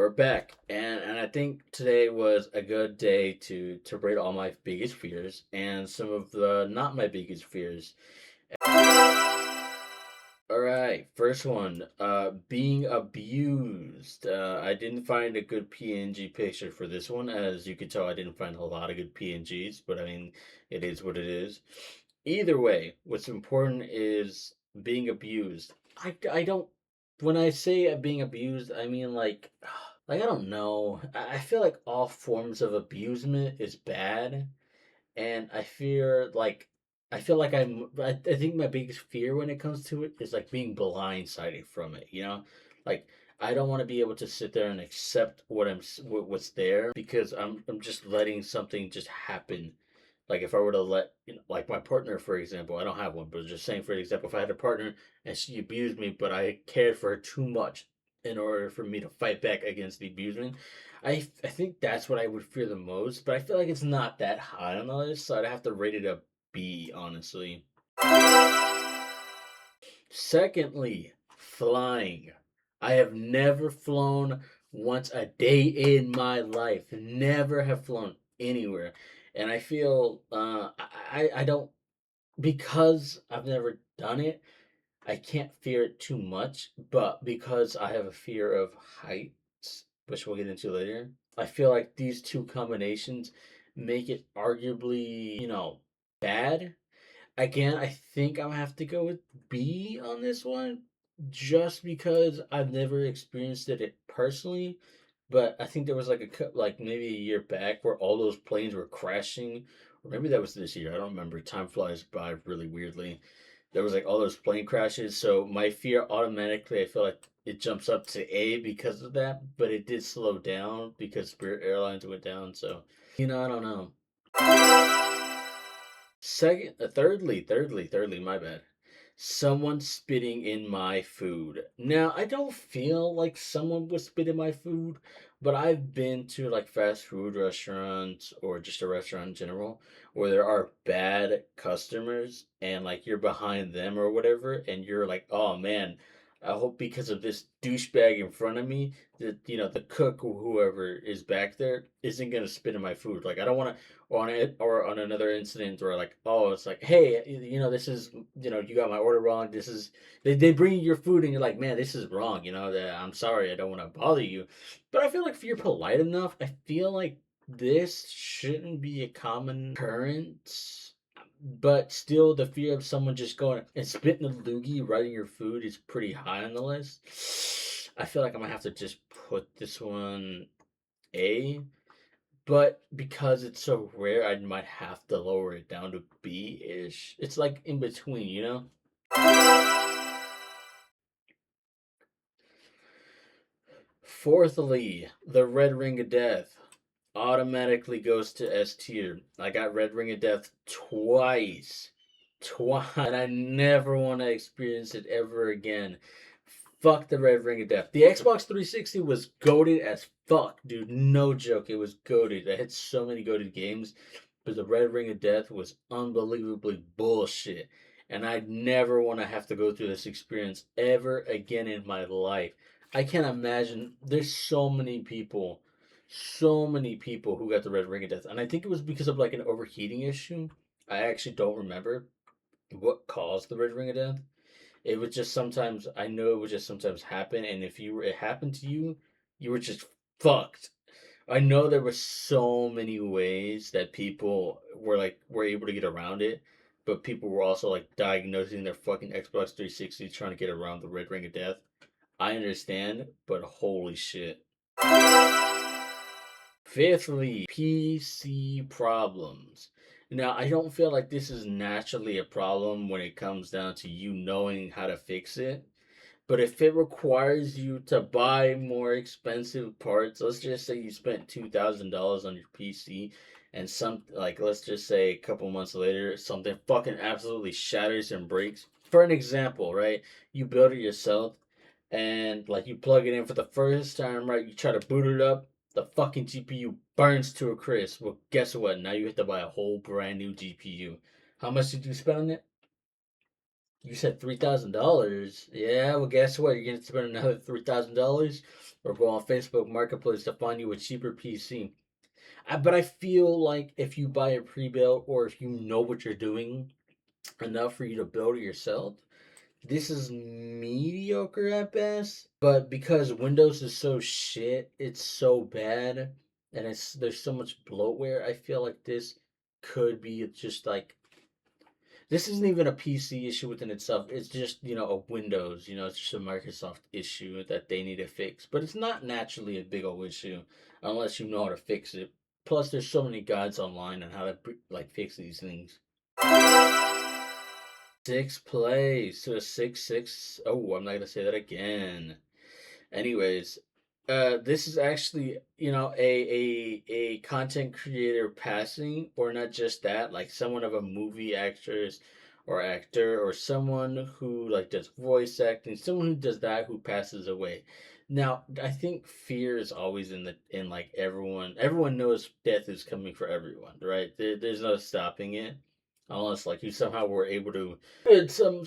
we're back, and I think today was a good day to rate all my biggest fears and some of the not my biggest fears. All right, first one, being abused. I didn't find a good PNG picture for this one. As you can tell, I didn't find a lot of good PNGs, but I mean, it is what it is. Either way, what's important is being abused. I don't, when I say being abused, I mean like I don't know. I feel like all forms of abusement is bad, and I feel like I think my biggest fear when it comes to it is like being blindsided from it, you know? Like I don't want to be able to sit there and accept what's there because I'm just letting something just happen. Like if I were to let, like my partner, for example, I don't have one, but just saying for example, if I had a partner and she abused me, but I cared for her too much in order for me to fight back against the abusement, I think that's what I would fear the most, but I feel like it's not that high on the list, so I'd have to rate it a B, honestly. Secondly, flying. I have never flown once a day in my life. Never have flown anywhere. And I feel I don't, because I've never done it, I can't fear it too much, but because I have a fear of heights, which we'll get into later, I feel like these two combinations make it arguably, bad. Again, I think I'm gonna have to go with B on this one, just because I've never experienced it personally. But I think there was like like maybe a year back where all those planes were crashing, or maybe that was this year. I don't remember. Time flies by really weirdly. There was like all those plane crashes, so my fear automatically, I feel like it jumps up to A because of that. But it did slow down because Spirit Airlines went down. So I don't know. Thirdly, my bad. Someone spitting in my food. Now, I don't feel like someone would spit in my food, but I've been to like fast food restaurants or just a restaurant in general where there are bad customers and like you're behind them or whatever, and you're like, oh man, I hope because of this douchebag in front of me that the cook or whoever is back there isn't gonna spit in my food. Like I don't want to, on it or on another incident where like, oh, it's like, hey, this is, you got my order wrong. This is, they bring you your food and you're like, man, this is wrong. That I'm sorry, I don't want to bother you, but I feel like if you're polite enough, I feel like this shouldn't be a common occurrence. But still, the fear of someone just going and spitting a loogie right in your food is pretty high on the list. I feel like I'm gonna have to just put this one A, but because it's so rare, I might have to lower it down to B ish. It's like in between, you know? Fourthly, the Red Ring of Death automatically goes to S tier. I got Red Ring of Death twice. Twice. And I never want to experience it ever again. Fuck the Red Ring of Death. The Xbox 360 was goated as fuck, dude. No joke. It was goated. I had so many goated games, but the Red Ring of Death was unbelievably bullshit. And I'd never want to have to go through this experience ever again in my life. I can't imagine. There's so many people who got the Red Ring of Death. And I think it was because of like an overheating issue. I actually don't remember what caused the Red Ring of Death. It would just sometimes, I know it would just sometimes happen, and if it happened to you, you were just fucked. I know there were so many ways that people were able to get around it, but people were also like diagnosing their fucking Xbox 360 trying to get around the Red Ring of Death. I understand, but holy shit. Fifthly, PC problems. Now, I don't feel like this is naturally a problem when it comes down to you knowing how to fix it. But if it requires you to buy more expensive parts, let's just say you spent $2,000 on your PC and let's just say a couple months later, something fucking absolutely shatters and breaks. For an example, right? You build it yourself and like you plug it in for the first time, right? You try to boot it up, the fucking GPU burns to a crisp. Well, guess what? Now you have to buy a whole brand new GPU. How much did you spend on it? You said $3,000. Yeah, well, guess what? You're gonna spend another $3,000, or go on Facebook Marketplace to find you a cheaper PC. But I feel like if you buy a pre-built, or if you know what you're doing enough for you to build it yourself, this is mediocre at best. But because Windows is so shit, it's so bad, and there's so much bloatware. I feel like this could be just like, this isn't even a PC issue within itself. It's just, a Windows. It's just a Microsoft issue that they need to fix. But it's not naturally a big old issue unless you know how to fix it. Plus, there's so many guides online on how to like fix these things. Sixth place to a 6-6. Oh, I'm not gonna say that again. Anyways, this is actually, a content creator passing, or not just that, like someone of a movie actress or actor, or someone who like does voice acting, someone who does that, who passes away. Now, I think fear is always in like everyone. Everyone knows death is coming for everyone, right? There's no stopping it, unless like you somehow were able to,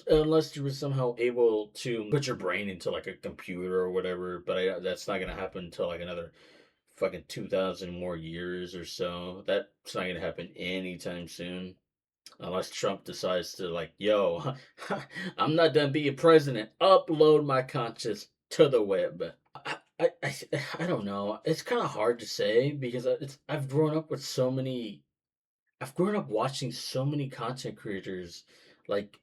unless you were somehow able to put your brain into like a computer or whatever. But that's not gonna happen until like another fucking 2,000 more years or so. That's not gonna happen anytime soon, unless Trump decides to like, yo, I'm not done being president. Upload my conscience to the web. I don't know. It's kind of hard to say because I've grown up watching so many content creators like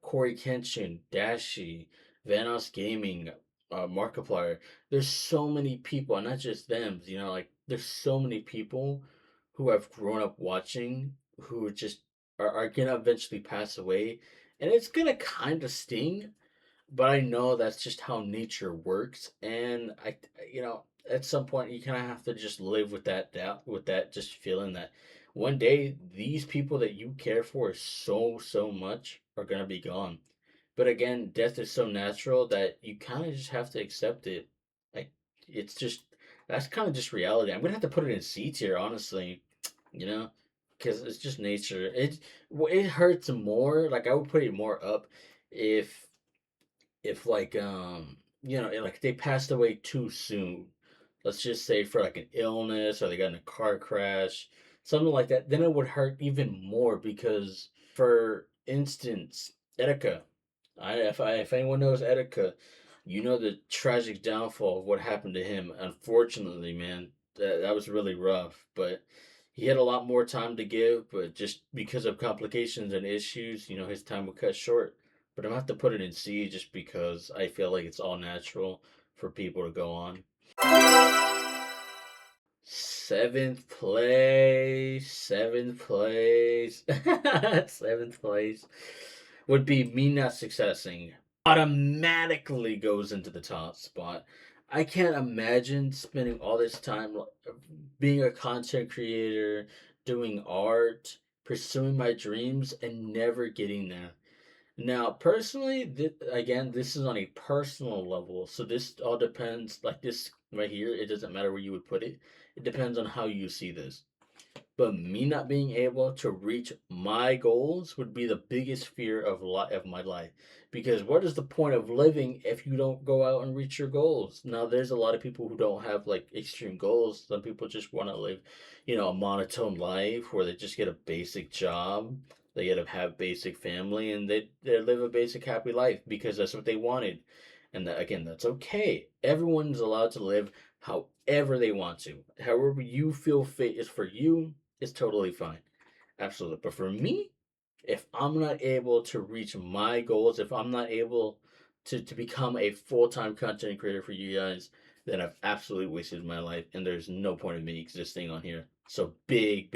Corey Kenshin, Dashi, Vanos Gaming, Markiplier. There's so many people, and not just them. Like there's so many people who I've grown up watching who just are gonna eventually pass away, and it's gonna kind of sting, but I know that's just how nature works, and at some point you kind of have to just live with that doubt, with that just feeling that one day these people that you care for so much are gonna be gone. But again, death is so natural that you kind of just have to accept it. Like it's just that's kind of just reality. I'm gonna have to put it in C tier, honestly. You know, because it's just nature. It hurts more. Like I would put it more up if like like they passed away too soon, let's just say for like an illness, or they got in a car crash, something like that, then it would hurt even more. Because for instance, Etika, if anyone knows Etika, you know the tragic downfall of what happened to him. Unfortunately, man, that was really rough. But he had a lot more time to give, but just because of complications and issues, his time would cut short. But I'm gonna have to put it in C just because I feel like it's all natural for people to go on. Seventh place, seventh place, seventh place would be me not successing. Automatically goes into the top spot. I can't imagine spending all this time being a content creator, doing art, pursuing my dreams, and never getting there. Now, personally, again, this is on a personal level. So this all depends, like this right here, it doesn't matter where you would put it. It depends on how you see this. But me not being able to reach my goals would be the biggest fear of my life. Because what is the point of living if you don't go out and reach your goals? Now, there's a lot of people who don't have like extreme goals. Some people just want to live, a monotone life where they just get a basic job, they get to have basic family, and they live a basic happy life because that's what they wanted. And that, again, that's okay. Everyone's allowed to live however they want to. However you feel fit is for you, is totally fine. Absolutely. But for me, if I'm not able to reach my goals, if I'm not able to become a full time content creator for you guys, then I've absolutely wasted my life, and there's no point of me existing on here. So big,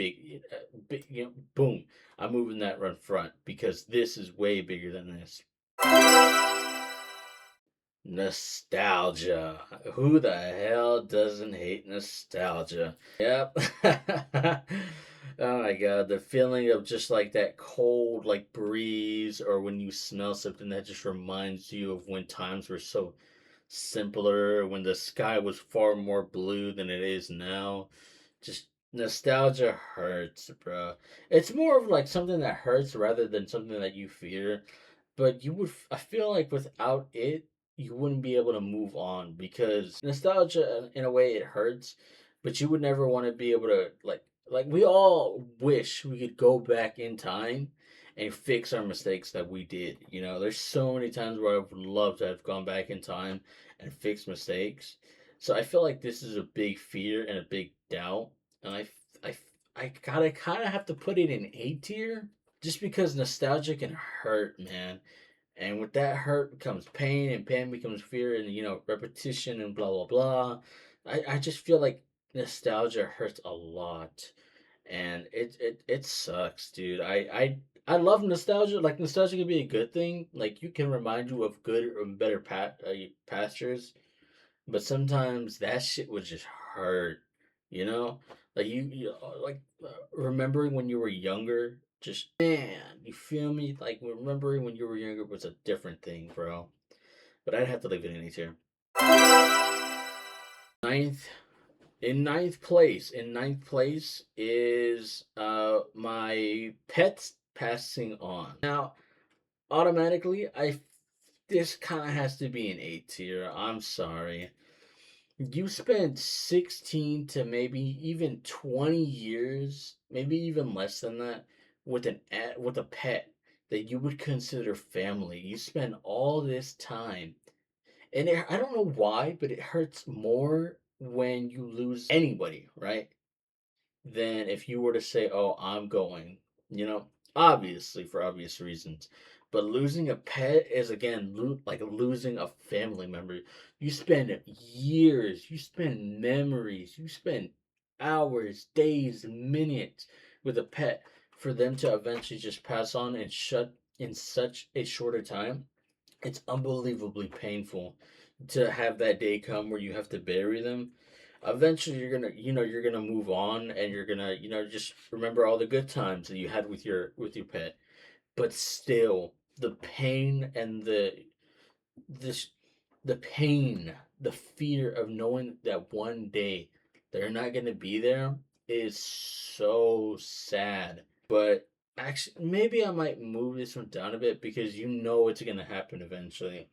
boom. I'm moving that run front because this is way bigger than this. Nostalgia. Who the hell doesn't hate nostalgia? Yep. Oh my god, the feeling of just like that cold like breeze, or when you smell something that just reminds you of when times were so simpler, when the sky was far more blue than it is now. Just nostalgia hurts, bro. It's more of like something that hurts rather than something that you fear. but I feel like without it, you wouldn't be able to move on because nostalgia, in a way, it hurts, but you would never want to be able to like we all wish we could go back in time and fix our mistakes that we did. There's so many times where I would love to have gone back in time and fixed mistakes. So I feel like this is a big fear and a big doubt, and I, I gotta kind of have to put it in A tier just because nostalgia can hurt, man. And with that hurt becomes pain, and pain becomes fear, and repetition, and blah blah blah. I just feel like nostalgia hurts a lot, and it sucks, dude. I love nostalgia. Like nostalgia can be a good thing. Like you can remind you of good or better pastures, but sometimes that shit would just hurt, you know? Like remembering when you were younger, just man, you feel me? Like remembering when you were younger was a different thing, bro. But I'd have to leave it in here. Ninth in ninth place is my pets passing on. Now, automatically this kind of has to be an A tier. I'm sorry. You spend 16 to maybe even 20 years, maybe even less than that, with a pet that you would consider family. You spend all this time, and I don't know why, but it hurts more when you lose anybody, right? Than if you were to say, "Oh, I'm going," you know, obviously for obvious reasons. But losing a pet is again like losing a family member. You spend years, you spend memories, you spend hours, days, minutes with a pet for them to eventually just pass on and shut in such a shorter time. It's unbelievably painful to have that day come where you have to bury them. Eventually you're gonna move on, and you're gonna just remember all the good times that you had with your pet. But still, the pain and this the pain, the fear of knowing that one day they're not gonna be there is so sad. But actually, maybe I might move this one down a bit because it's gonna happen eventually.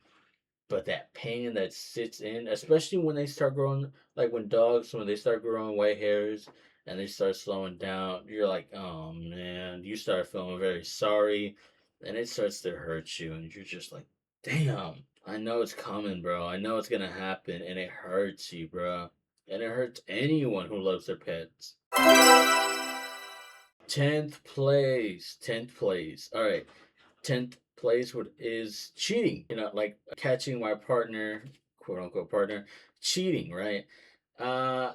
But that pain that sits in, especially when they start growing, like when they start growing white hairs and they start slowing down, you're like, oh man, you start feeling very sorry, and it starts to hurt you, and you're just like, damn, I know it's coming, bro. I know it's gonna happen, and it hurts you, bro. And it hurts anyone who loves their pets. 10th place. 10th place. All right. 10th place is cheating, like catching my partner, quote unquote partner, cheating, right?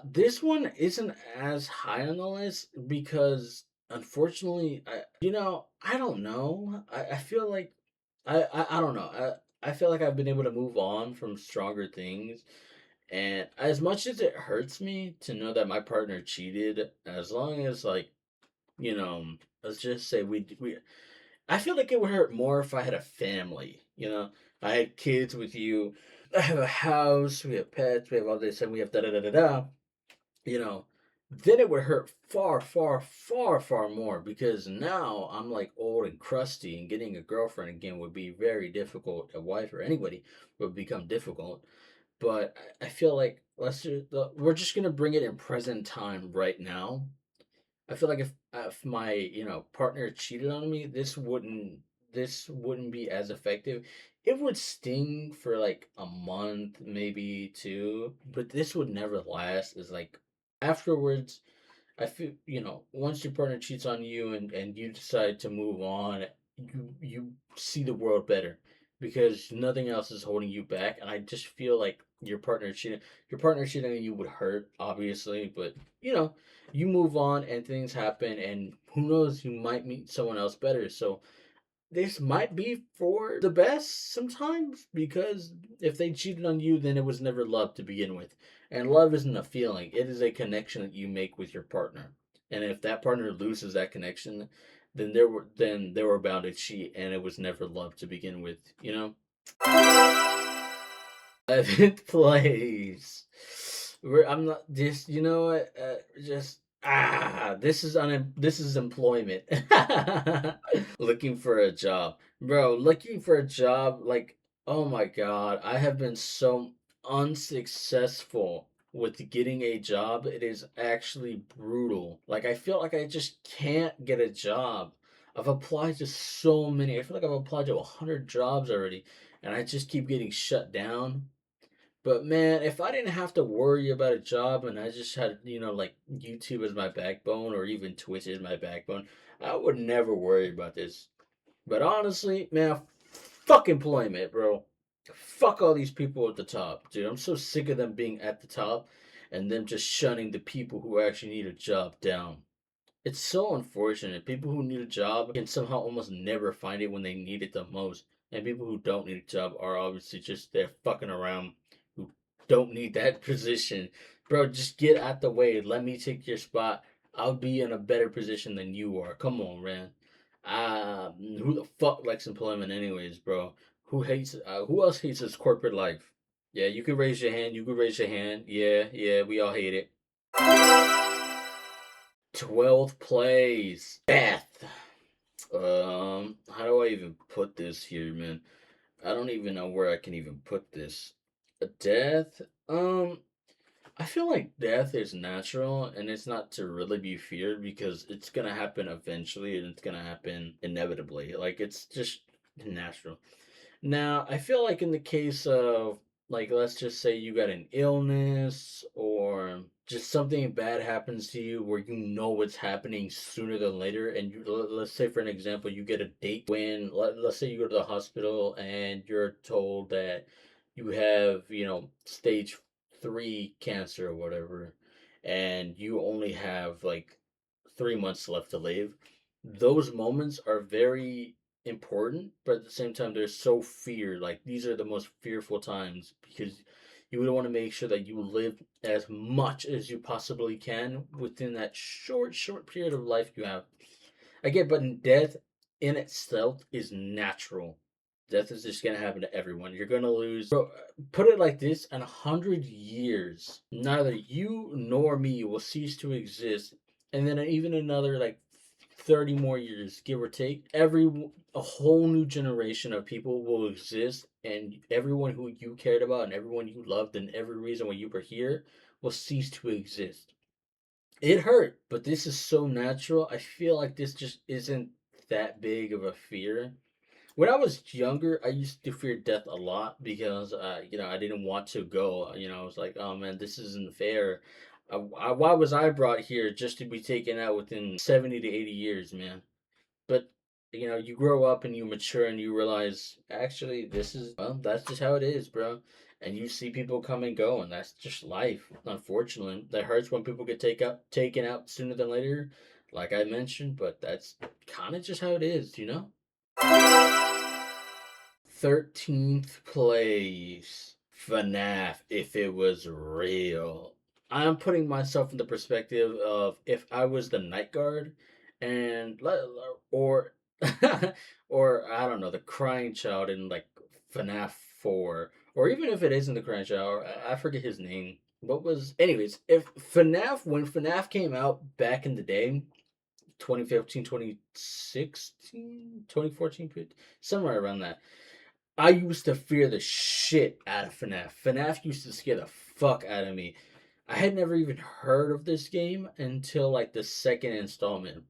This one isn't as high on the list because unfortunately, I don't know. I feel like I don't know. I feel like I've been able to move on from stronger things. And as much as it hurts me to know that my partner cheated, as long as like, you know, let's just say we I feel like it would hurt more if I had a family. I had kids with you. I have a house. We have pets. We have all this, and we have da da da da da. You know, then it would hurt far, far, far, far more because now I'm like old and crusty, and getting a girlfriend again would be very difficult. A wife or anybody would become difficult. But I feel like we're just gonna bring it in present time right now. I feel like if my partner cheated on me, this wouldn't be as effective. It would sting for like a month, maybe two, but this would never last. Is like afterwards, I feel once your partner cheats on you and you decide to move on, you see the world better because nothing else is holding you back. And I just feel like your partner cheating on you would hurt, obviously, but you move on and things happen, and who knows, you might meet someone else better. So this might be for the best sometimes because if they cheated on you, then it was never love to begin with. And love isn't a feeling, it is a connection that you make with your partner. And if that partner loses that connection, then they were bound to cheat, and it was never love to begin with, 11th place. I'm not just, what? Just this is employment. Looking for a job. Bro, looking for a job, like, oh my God, I have been so unsuccessful with getting a job. It is actually brutal. Like, I feel like I just can't get a job. I've applied to so many. I feel like I've applied to 100 jobs already, and I just keep getting shut down. But man, if I didn't have to worry about a job and I just had, like YouTube as my backbone or even Twitch as my backbone, I would never worry about this. But honestly, man, fuck employment, bro. Fuck all these people at the top, dude. I'm so sick of them being at the top and them just shunning the people who actually need a job down. It's so unfortunate. People who need a job can somehow almost never find it when they need it the most. And people who don't need a job are obviously just there fucking around who don't need that position. Bro, just get out the way. Let me take your spot. I'll be in a better position than you are. Come on, man. Who the fuck likes employment anyways, bro? Who else hates this corporate life? Yeah, you can raise your hand. You can raise your hand. Yeah, yeah, we all hate it. 12th place. Death. How do I even put this here, man? I don't even know where I can even put this. A death? I feel like death is natural and it's not to really be feared because it's gonna happen eventually and it's gonna happen inevitably. Like, it's just natural. Now, I feel like in the case of, like, let's just say you got an illness or just something bad happens to you where you know it's happening sooner than later, and let's say, for an example, you get a date when, let's say you go to the hospital and you're told that you have, stage 3 cancer or whatever, and you only have like 3 months left to live. Those moments are very important, but at the same time, they're so feared. Like, these are the most fearful times because you would want to make sure that you live as much as you possibly can within that short period of life you have. Again, but death in itself is natural. Death is just gonna happen to everyone. You're gonna lose. Bro, put it like this: in 100 years, neither you nor me will cease to exist, and then even another like 30 more years, give or take, a whole new generation of people will exist, and everyone who you cared about and everyone you loved and every reason why you were here will cease to exist. It hurt, but this is so natural. I feel like this just isn't that big of a fear. When I was younger, I used to fear death a lot because, I didn't want to go. I was like, oh man, this isn't fair. Why was I brought here just to be taken out within 70 to 80 years, man? But you grow up and you mature and you realize actually that's just how it is, bro. And you see people come and go, and that's just life. Unfortunately, that hurts when people get taken out sooner than later, like I mentioned. But that's kind of just how it is. 13th place. FNAF, if it was real. I'm putting myself in the perspective of if I was the night guard and or or I don't know, the crying child in like FNAF 4, or even if it isn't the crying child, I forget his name. What was anyways, if when FNAF came out back in the day, 2015, 2016, 2014, somewhere around that. I used to fear the shit out of FNAF. FNAF used to scare the fuck out of me. I had never even heard of this game until like the second installment.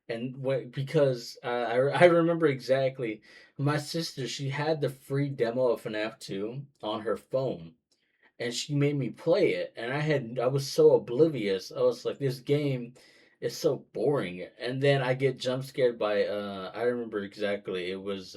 And because I remember exactly, my sister, she had the free demo of FNAF 2 on her phone, and she made me play it, and I was so oblivious. I was like, this game is so boring. And then I get jump scared by I remember exactly, it was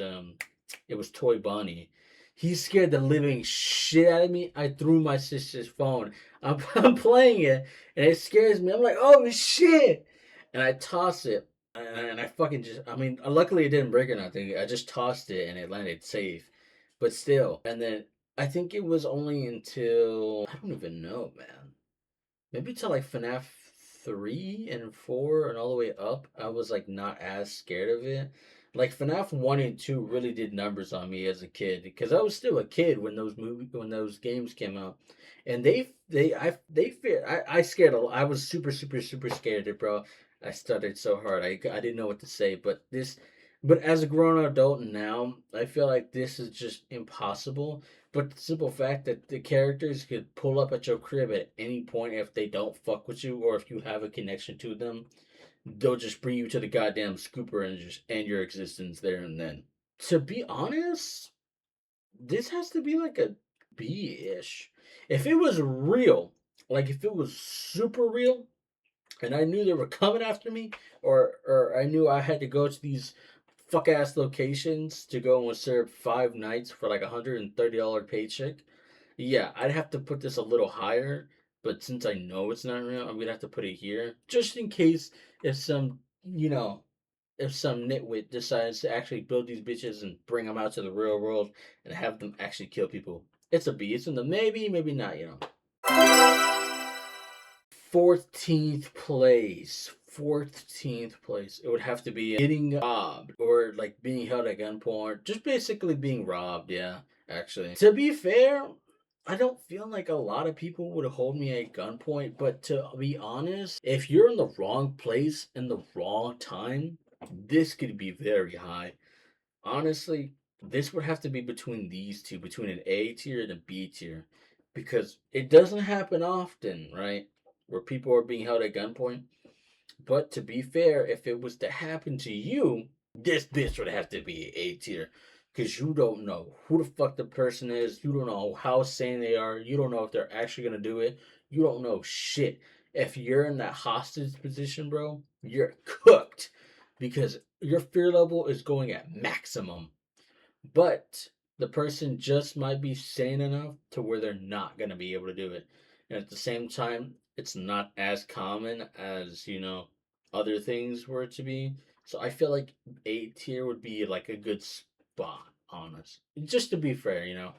Toy Bonnie. He scared the living shit out of me. I threw my sister's phone. I'm playing it, and it scares me. I'm like, oh shit! And I toss it, and I fucking just, I mean, luckily it didn't break or nothing. I just tossed it, and it landed safe. But still, and then I think it was only until, I don't even know, man. Maybe till like FNAF 3 and 4 and all the way up, I was like not as scared of it. Like FNAF 1 and 2 really did numbers on me as a kid because I was still a kid when those games came out. And they feared, I scared I was super super super scared, bro. I stuttered so hard. I didn't know what to say, but But as a grown adult now, I feel like this is just impossible. But the simple fact that the characters could pull up at your crib at any point if they don't fuck with you or if you have a connection to them, they'll just bring you to the goddamn scooper and just end your existence there and then. To be honest, this has to be like a B-ish. If it was real, like if it was super real, and I knew they were coming after me, or I knew I had to go to these fuck ass locations to go and serve 5 nights for like $130 paycheck. Yeah, I'd have to put this a little higher, but since I know it's not real, I'm gonna have to put it here just in case if some you know if some nitwit decides to actually build these bitches and bring them out to the real world and have them actually kill people. It's a B. It's in the maybe, maybe not. 14th place. 14th place. It would have to be getting robbed or like being held at gunpoint. Just basically being robbed, yeah, actually. To be fair, I don't feel like a lot of people would hold me at gunpoint, but to be honest, if you're in the wrong place in the wrong time, this could be very high. Honestly, this would have to be between these two, between an A tier and a B tier, because it doesn't happen often, right? Where people are being held at gunpoint. But to be fair, if it was to happen to you, this bitch would have to be A tier. Because you don't know who the fuck the person is. You don't know how sane they are. You don't know if they're actually going to do it. You don't know shit. If you're in that hostage position, bro, you're cooked. Because your fear level is going at maximum. But the person just might be sane enough to where they're not going to be able to do it. And at the same time, it's not as common as, other things were to be. So I feel like A tier would be like a good spot on us. Just to be fair.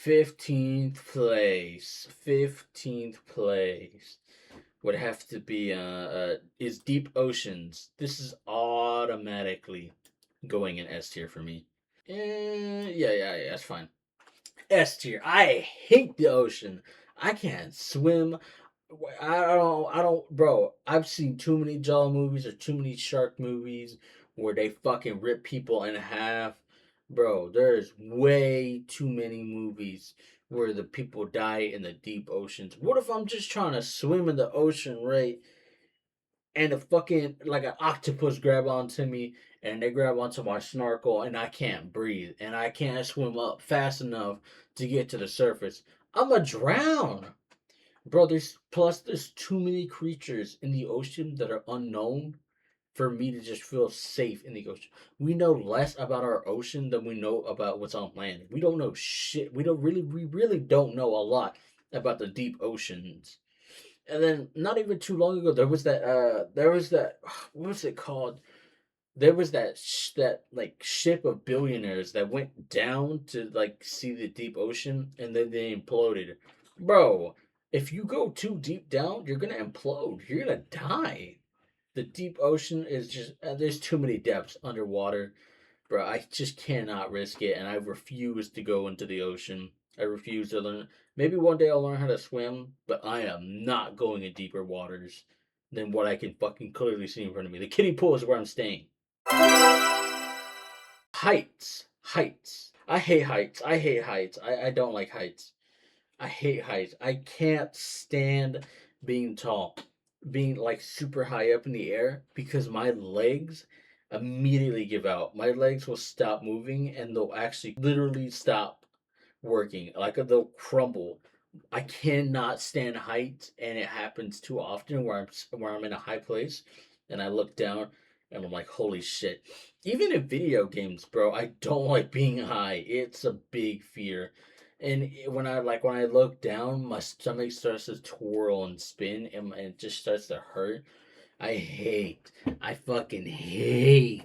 15th place. 15th place would have to be is Deep Oceans. This is automatically going in S tier for me. Yeah, that's fine. S tier. I hate the ocean. I can't swim. Bro. I've seen too many Jaw movies or too many shark movies where they fucking rip people in half. Bro, there's way too many movies where the people die in the deep oceans. What if I'm just trying to swim in the ocean, right? And a fucking like an octopus grab onto me and they grab onto my snorkel and I can't breathe and I can't swim up fast enough to get to the surface. I'm a drown. Bro, there's too many creatures in the ocean that are unknown for me to just feel safe in the ocean. We know less about our ocean than we know about what's on land. We don't know shit. We really don't know a lot about the deep oceans. And then not even too long ago, there was that what was it called? There was that like ship of billionaires that went down to like see the deep ocean and then they imploded. Bro, if you go too deep down, you're gonna implode. You're gonna die. The deep ocean is just there's too many depths underwater. Bro, I just cannot risk it, and I refuse to go into the ocean. I refuse to learn. Maybe one day I'll learn how to swim, but I am not going in deeper waters than what I can fucking clearly see in front of me. The kiddie pool is where I'm staying. Heights. Heights. I hate heights. I hate heights. I don't like heights. I hate heights. I can't stand being tall, being like super high up in the air because my legs immediately give out. My legs will stop moving and they'll actually literally stop working. Like they'll crumble. I cannot stand heights, and it happens too often where I'm in a high place and I look down and I'm like, holy shit. Even in video games, bro, I don't like being high. It's a big fear. And when I look down, my stomach starts to twirl and spin, and it just starts to hurt. I fucking hate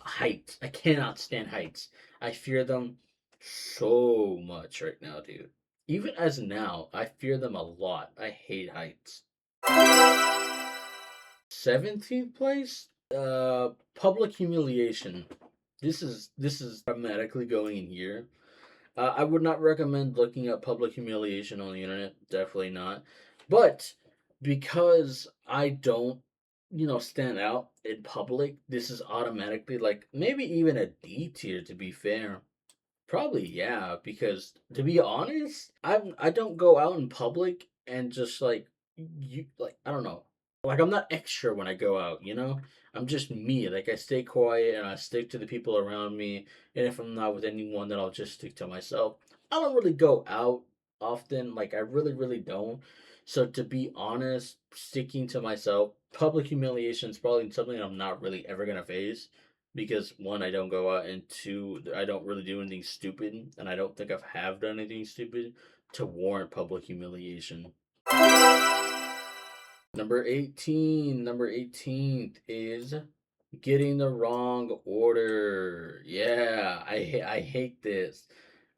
heights. I cannot stand heights. I fear them so much right now, dude. Even as now, I fear them a lot. I hate heights. 17th place, public humiliation. This is automatically going in here. I would not recommend looking up public humiliation on the internet. Definitely not. But because I don't stand out in public, this is automatically like maybe even a D tier to be fair. Probably yeah, because to be honest, I don't go out in public and just like you like I don't know. Like I'm not extra when I go out, you know? I'm just me. Like I stay quiet and I stick to the people around me, and if I'm not with anyone, then I'll just stick to myself. I don't really go out often, like I really don't. So to be honest, sticking to myself, public humiliation is probably something I'm not really ever gonna face because one, I don't go out, and two, I don't really do anything stupid, and I don't think I've have done anything stupid to warrant public humiliation. Number 18th is getting the wrong order. Yeah, I hate this.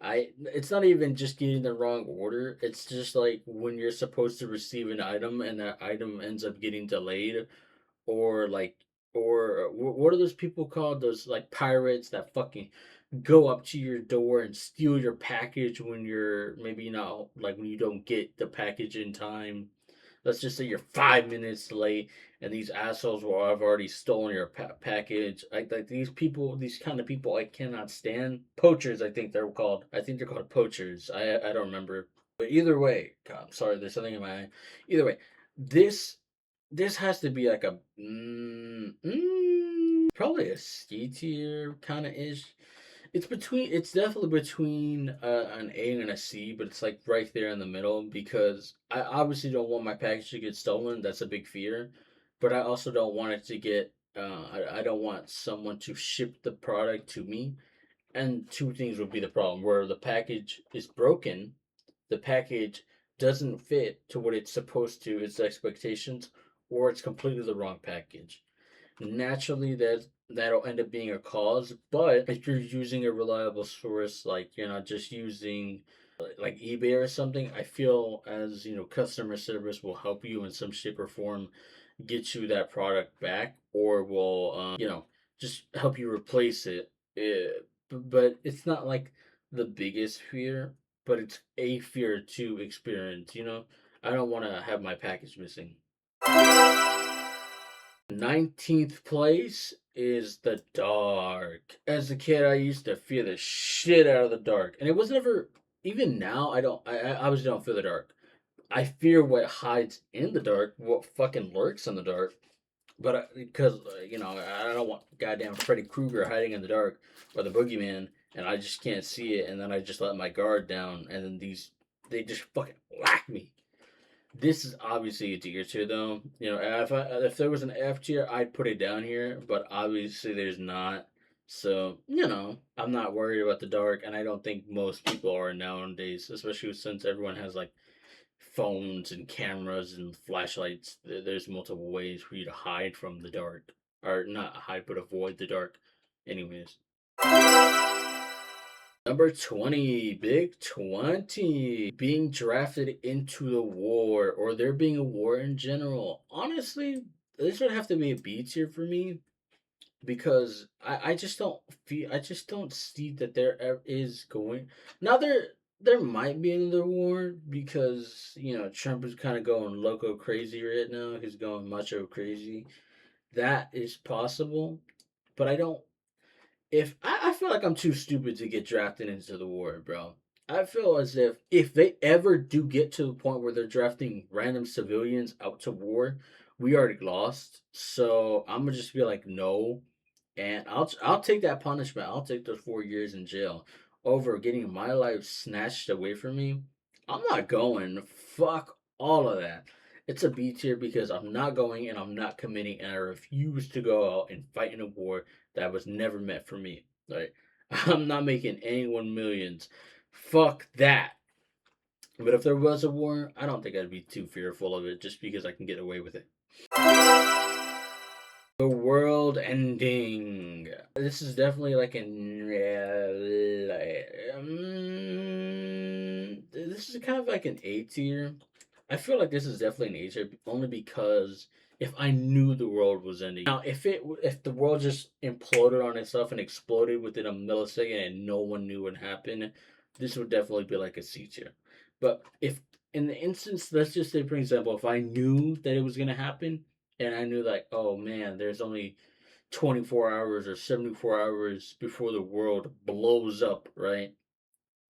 It's not even just getting the wrong order. It's just like when you're supposed to receive an item and that item ends up getting delayed or like or what are those people called? Those like pirates that fucking go up to your door and steal your package when you're maybe not like when you don't get the package in time. Let's just say you're 5 minutes late, and these assholes will have already stolen your package. Like these people, these kind of people, I cannot stand. Poachers, I think they're called. I think they're called poachers. I don't remember. But either way, God, I'm sorry. There's something in my eye. Either way, this this has to be like a probably a C tier kind of ish. It's definitely between an A and a C, but it's like right there in the middle because I obviously don't want my package to get stolen. That's a big fear, but I also don't want it to get. I don't want someone to ship the product to me, and two things would be the problem: where the package is broken, the package doesn't fit to what it's supposed to, its expectations, or it's completely the wrong package. Naturally, that'll end up being a cause, but if you're using a reliable source, like you're not just using like eBay or something, I feel as customer service will help you in some shape or form get you that product back, or will just help you replace it. But it's not like the biggest fear, but it's a fear to experience. I don't want to have my package missing. 19th place is the dark. As a kid, I used to fear the shit out of the dark, and it was never. Even now, I don't. I obviously don't fear the dark. I fear what hides in the dark, what fucking lurks in the dark. But because I don't want goddamn Freddy Krueger hiding in the dark or the boogeyman, and I just can't see it, and then I just let my guard down, and then they just fucking whack me. This is obviously a D tier though. If there was an F tier, I'd put it down here, but obviously there's not. So I'm not worried about the dark, and I don't think most people are nowadays, especially since everyone has like phones and cameras and flashlights. There's multiple ways for you to hide from the dark, or not hide, but avoid the dark. Anyways, number 20, Big 20, being drafted into the war, or there being a war in general. Honestly, this would have to be a B tier for me because I just don't feel, I just don't see that there is going. Now, there might be another war because, Trump is kind of going loco crazy right now. He's going macho crazy. That is possible, but I don't if I feel like I'm too stupid to get drafted into the war, bro. I feel as if they ever do get to the point where they're drafting random civilians out to war, we already lost. So I'm gonna just be like no, and I'll take that punishment. I'll take those 4 years in jail over getting my life snatched away from me. I'm not going. Fuck all of that. It's a B tier because I'm not going and I'm not committing and I refuse to go out and fight in a war that was never meant for me. Right? I'm not making anyone millions. Fuck that. But if there was a war, I don't think I'd be too fearful of it just because I can get away with it. The world ending. This is definitely like this is kind of like an A tier. I feel like this is definitely an A tier only because if I knew the world was ending. Now, if the world just imploded on itself and exploded within a millisecond and no one knew what happened, this would definitely be like a C tier. But if in the instance, let's just say for example, if I knew that it was gonna happen and I knew like, oh man, there's only 24 hours or 74 hours before the world blows up, right?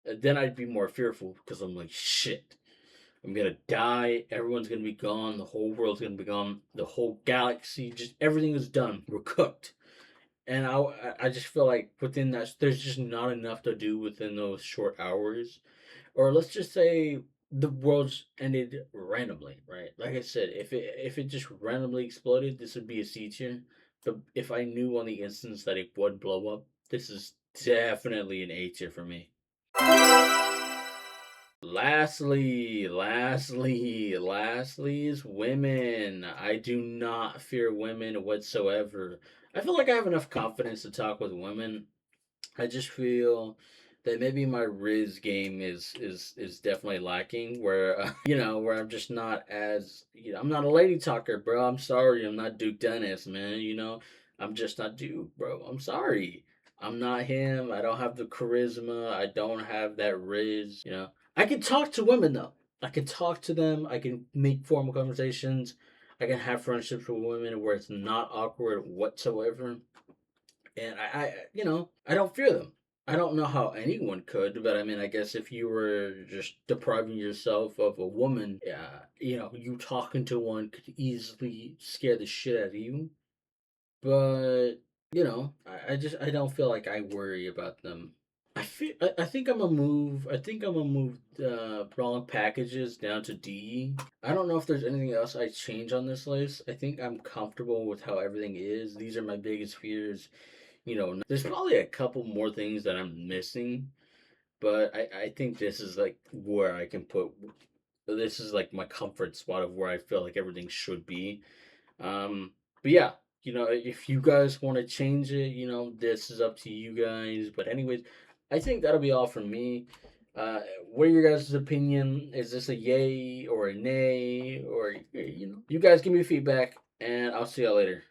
Then I'd be more fearful because I'm like, shit, I'm gonna die. Everyone's gonna be gone. The whole world's gonna be gone. The whole galaxy, just everything is done. We're cooked. And I just feel like within that, there's just not enough to do within those short hours. Or let's just say the world's ended randomly, right? Like I said, if it just randomly exploded, this would be a C tier. But if I knew on the instance that it would blow up, this is definitely an A tier for me. Lastly is women. I do not fear women whatsoever. I feel like I have enough confidence to talk with women. I just feel that maybe my Riz game is definitely lacking. Where where I'm just not as I'm not a lady talker, bro. I'm sorry, I'm not Duke Dennis, man. I'm just not Duke, bro. I'm sorry. I'm not him. I don't have the charisma. I don't have that Riz. I can talk to women though. I can talk to them. I can make formal conversations. I can have friendships with women where it's not awkward whatsoever, and I don't fear them. I don't know how anyone could, but I mean, I guess if you were just depriving yourself of a woman, yeah, you talking to one could easily scare the shit out of you. But I don't feel like I worry about them. I think I'm gonna move. I think I'm gonna move wrong packages down to D. I don't know if there's anything else I change on this list. I think I'm comfortable with how everything is. These are my biggest fears. There's probably a couple more things that I'm missing, but I think this is like where I can put. This is like my comfort spot of where I feel like everything should be. But yeah, if you guys want to change it, this is up to you guys. But anyways, I think that'll be all from me. What are your guys' opinion? Is this a yay or a nay? Or you guys give me feedback, and I'll see y'all later.